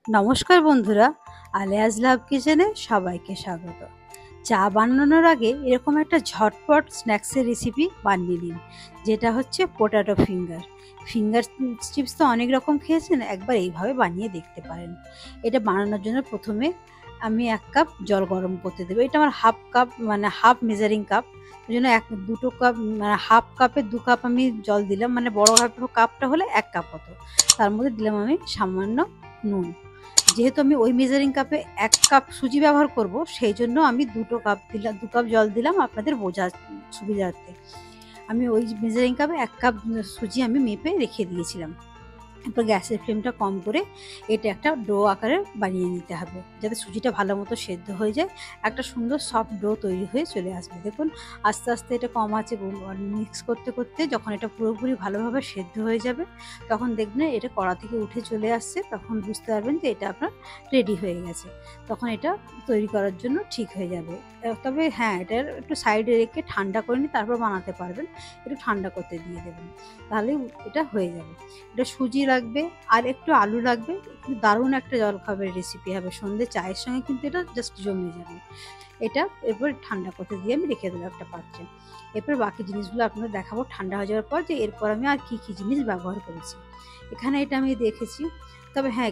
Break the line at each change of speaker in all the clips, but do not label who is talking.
নমস্কার বন্ধুরা, আলিয়াজ লাভ কিচেনে সবাইকে স্বাগত। চা বানানোর আগে এরকম একটা ঝটপট স্ন্যাক্সের রেসিপি বানিয়ে নিন, যেটা হচ্ছে পোটাটো ফিঙ্গার। ফিঙ্গার চিপস তো অনেক রকম খেয়েছেন, একবার এইভাবে বানিয়ে দেখতে পারেন। এটা বানানোর জন্য প্রথমে আমি 1 কাপ জল গরম করতে দেবো। এটা আমার হাফ কাপ, মানে হাফ মেজারিং কাপ। ওই জন্য দুটো কাপ, মানে হাফ কাপে 2 কাপ আমি জল দিলাম, মানে বড় কাপটা হলে 1 কাপ হতো। তার মধ্যে দিলাম আমি সামান্য নুন। যেহেতু আমি ওই মেজারিং কাপে 1 কাপ সুজি ব্যবহার করব, সেই জন্য আমি 2 কাপ দিলাম, 2 কাপ জল দিলাম আপনাদের বোঝার সুবিধার্থে। আমি ওই মেজারিং কাপে 1 কাপ সুজি আমি মেপে রেখে দিয়েছিলাম। এরপর গ্যাসের ফ্লেমটা কম করে এটা একটা ডো আকারে বানিয়ে নিতে হবে, যাতে সুজিটা ভালো মতো সেদ্ধ হয়ে যায়, একটা সুন্দর সফট ডো তৈরি হয়ে চলে আসবে। দেখুন আস্তে আস্তে এটা কম আঁচে মিক্স করতে করতে যখন এটা পুরোপুরি ভালোভাবে সেদ্ধ হয়ে যাবে, তখন দেখবেন এটা কড়া থেকে উঠে চলে আসছে, তখন বুঝতে পারবেন যে এটা আপনার রেডি হয়ে গেছে। তখন এটা তৈরি করার জন্য ঠিক হয়ে যাবে। তবে হ্যাঁ, এটার একটু সাইডে রেখে ঠান্ডা করে নিয়ে তারপর বানাতে পারবেন। একটু ঠান্ডা করতে দিয়ে দেবেন, তাহলেই এটা হয়ে যাবে। এটা সুজি লাগবে আর একটু আলু লাগবে। কিন্তু দারুণ একটা জলখাবারের রেসিপি হবে, সন্ধ্যে চায়ের সঙ্গে কিন্তু এটা জাস্ট জমে যাবে। এটা এরপর ঠান্ডা করতে দিয়ে আমি রেখে দেবো একটা পাত্রে। এরপর বাকি জিনিসগুলো আপনাদের দেখাবো ঠান্ডা হয়ে যাওয়ার পর, যে এরপর আমি আর কী কী জিনিস ব্যবহার করেছি। এখানে এটা আমি দেখেছি। তবে হ্যাঁ,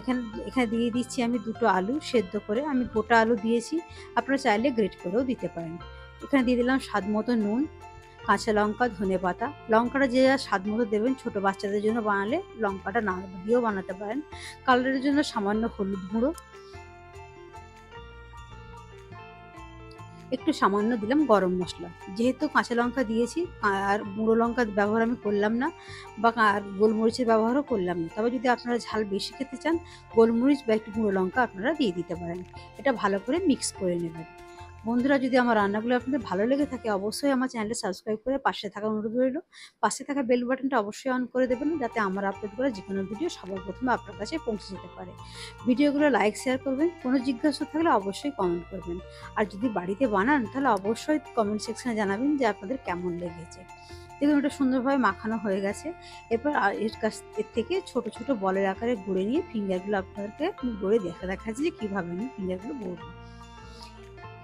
এখানে দিয়ে দিচ্ছি আমি 2টো আলু সেদ্ধ করে। আমি গোটা আলু দিয়েছি, আপনারা চাইলে গ্রেট করেও দিতে পারেন। এখানে দিয়ে দিলাম স্বাদ মতো নুন, কাঁচা লঙ্কা, ধনেপাতা। লঙ্কাটা যে যার স্বাদ মতো দেবেন, ছোটো বাচ্চাদের জন্য বানালে লঙ্কাটা না দিয়েও বানাতে পারেন। কালারের জন্য সামান্য হলুদ গুঁড়ো, একটু সামান্য দিলাম গরম মশলা। যেহেতু কাঁচা লঙ্কা দিয়েছি আর গুঁড়ো লঙ্কা ব্যবহার আমি করলাম না, বা গোলমরিচের ব্যবহারও করলাম না। তবে যদি আপনারা ঝাল বেশি খেতে চান, গোলমরিচ বা একটু গুঁড়ো লঙ্কা আপনারা দিয়ে দিতে পারেন। এটা ভালো করে মিক্স করে নেবেন। বন্ধুরা, যদি আমার রান্নাগুলো আপনাদের ভালো লেগে থাকে, অবশ্যই আমার চ্যানেলটা সাবস্ক্রাইব করে পাশে থাকা অনুরোধ রইল। পাশে থাকা বেল বাটনটা অবশ্যই অন করে দেবেন, যাতে আমার আপলোড করা যে কোনো ভিডিও সবার প্রথমে আপনার কাছে পৌঁছে যেতে পারে। ভিডিওগুলো লাইক শেয়ার করবেন, কোনো জিজ্ঞাসা থাকলে অবশ্যই কমেন্ট করবেন। আর যদি বাড়িতে বানান, তাহলে অবশ্যই কমেন্ট সেকশনে জানাবেন যে আপনাদের কেমন লেগেছে। দেখুন এটা সুন্দরভাবে মাখানো হয়ে গেছে। এরপর এর থেকে ছোট ছোট বলের আকারে গড়ে নিয়ে ফিঙ্গারগুলো আপনাদেরকে গড়ে দেখাচ্ছি যে কীভাবে আমি ফিঙ্গারগুলো গড়ব।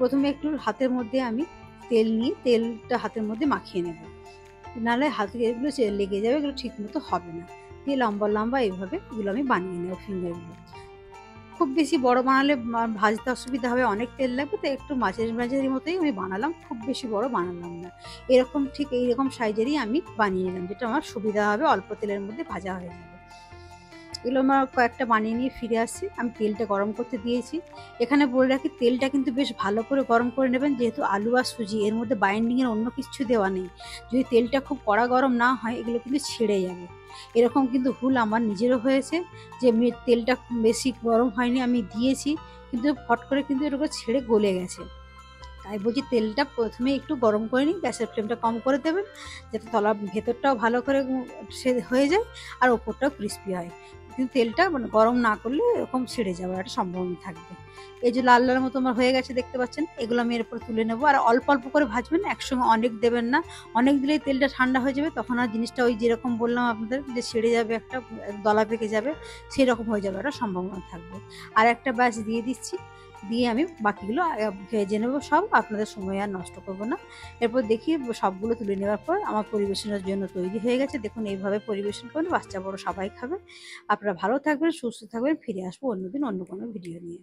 প্রথমে একটু হাতের মধ্যে আমি তেল নিয়ে তেলটা হাতের মধ্যে মাখিয়ে নেব, নাহলে হাতে এগুলো লেগে যাবে, এগুলো ঠিক মতো হবে না। দিয়ে লম্বা লম্বা এইভাবে এগুলো আমি বানিয়ে নেব ফিঙ্গারগুলো। খুব বেশি বড় বানালে ভাজতে অসুবিধা হবে, অনেক তেল লাগবে, তো একটু মাঝারি মাঝারি মতোই আমি বানালাম, খুব বেশি বড় বানালাম না। এরকম ঠিক এইরকম সাইজেরই আমি বানিয়ে নিলাম, যেটা আমার সুবিধা হবে, অল্প তেলের মধ্যে ভাজা হয়ে যাবে। এগুলো আমার কয়েকটা বানিয়ে নিয়ে ফিরে আসছি। আমি তেলটা গরম করতে দিয়েছি। এখানে বলে রাখি, তেলটা কিন্তু বেশ ভালো করে গরম করে নেবেন, যেহেতু আলু আর সুজি এর মধ্যে বাইন্ডিংয়ের অন্য কিছু দেওয়া নেই। যদি তেলটা খুব কড়া গরম না হয়, এগুলো কিন্তু ছিঁড়ে যাবে। এরকম কিন্তু ভুল আমার নিজেরও হয়েছে, যে তেলটা বেশি গরম হয়নি, আমি দিয়েছি কিন্তু ফট করে কিন্তু এটাকে ছেড়ে গলে গেছে। তাই বলছি, তেলটা প্রথমে একটু গরম করে নিই, গ্যাসের ফ্লেমটা কম করে দেবেন, যাতে ভেতরটাও ভালো করে সে হয়ে যায় আর ওপরটাও ক্রিস্পি হয়। কিন্তু তেলটা মানে গরম না করলে এরকম ছেড়ে যাওয়ার একটা সম্ভাবনা থাকবে। এই যে লাল লাল মতো আমার হয়ে গেছে, দেখতে পাচ্ছেন, এগুলো আমি এরপর তুলে নেবো। আর অল্প অল্প করে ভাজবেন, একসঙ্গে অনেক দেবেন না। অনেক দিলেই তেলটা ঠান্ডা হয়ে যাবে, তখন আর জিনিসটা ওই যেরকম বললাম আপনাদের, যে ছেড়ে যাবে, একটা দলা পেকে যাবে, সেরকম হয়ে যাবে, একটা সম্ভাবনা থাকবে। আর একটা ব্যাচ দিয়ে দিচ্ছি, দিয়ে আমি বাকিগুলো ভেজে নেবো সব, আপনাদের সময় আর নষ্ট করব না। এরপর দেখি সবগুলো তুলে নেওয়ার পর আমার পরিবেশনের জন্য তৈরি হয়ে গেছে। দেখুন এইভাবে পরিবেশন করলে বাচ্চা বড় সবাই খাবে। আপনারা ভালো থাকবেন, সুস্থ থাকবেন। ফিরে আসবো অন্যদিন অন্য কোনো ভিডিও নিয়ে।